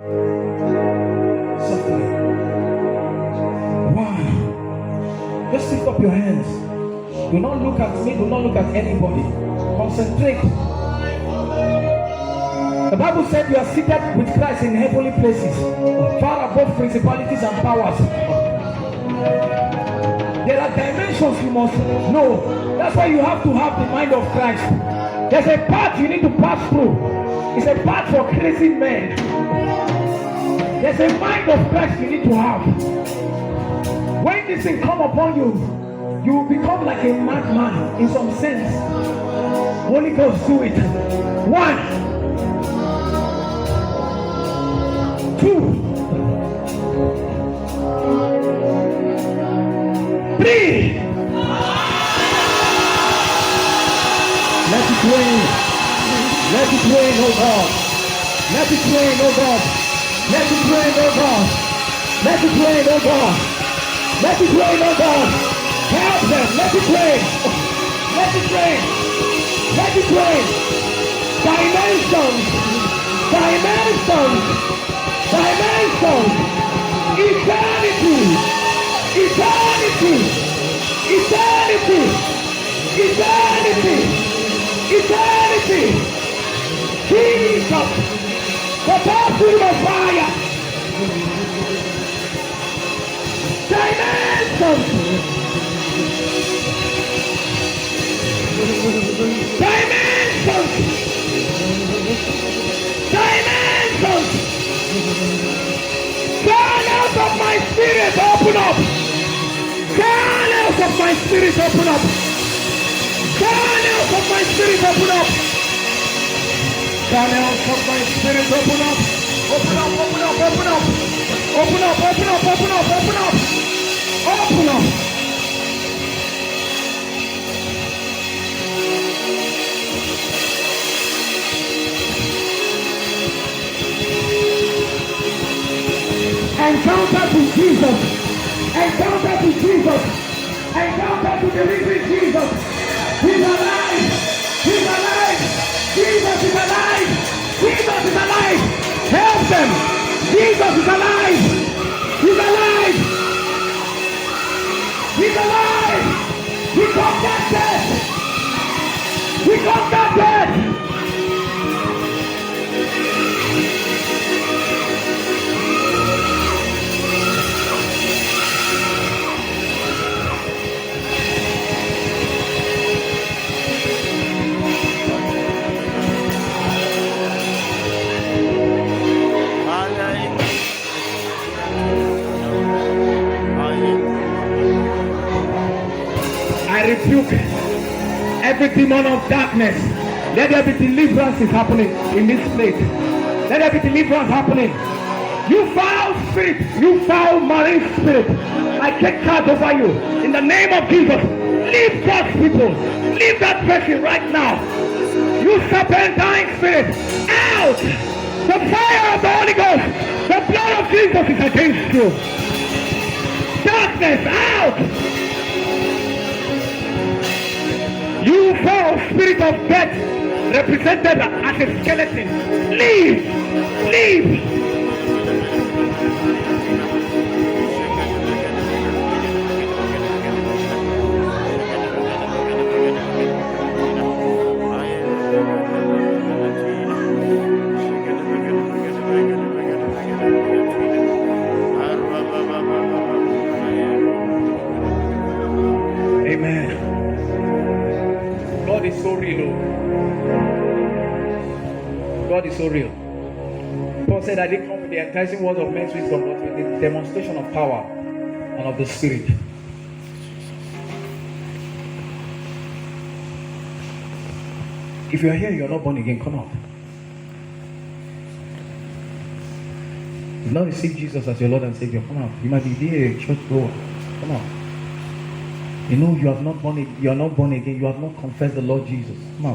Softly. Wow. Just lift up your hands. Do not look at me. Do not look at anybody. Concentrate. The Bible said you are seated with Christ in heavenly places, far above principalities and powers. There are dimensions you must know. That's why you have to have the mind of Christ. There's a path you need to pass through. It's a path for crazy men. There's a mind of Christ you need to have. When this thing come upon you, you will become like a madman in some sense. Holy Ghost, do it. 1, 2, 3. Let it rain. Let it rain, oh God. Let it rain, oh God. Let it rain, oh God. Let it rain, oh God. Let it rain, oh God. Help them. Let it rain. Let it rain. Let it rain. Dimensions. Dimensions. Dimensions. Eternity. Eternity. Eternity. Eternity. Eternity. Jesus. The baptism of fire. Dimensions. Dimensions. Dimensions. Channels of my spirit open up. Channels of my spirit open up. Channels of my spirit open up. Channels of my spirit open up. Open up, open up, open up. Open up, open up, open up, open up. Open up. Encounter with Jesus. Encounter with Jesus. Encounter with the living Jesus. He's alive. He's alive. Jesus is alive. Jesus is alive. Help them. Jesus is alive. He's alive. He's alive. He conquered death. He conquered death. I rebuke every demon of darkness. Let there be deliverances happening in this place. Let there be deliverance happening. You foul spirit, you foul marine spirit, I take charge over you. In the name of Jesus, leave God's people. Leave that person right now. You serpentine spirit, out! The fire of the Holy Ghost, the blood of Jesus is against you. Darkness, out! You foul spirit of death, represented as a skeleton, leave! Leave! Amen. God is so real. God is so real. Paul said, I didn't come with the enticing words of men's wisdom, but with the demonstration of power and of the Spirit. If you are here, you are not born again, come out. You've not received Jesus as your Lord and Savior, come out. You might be there, a church goer, come out. You know you are not born again, you have not confessed the Lord Jesus, come out.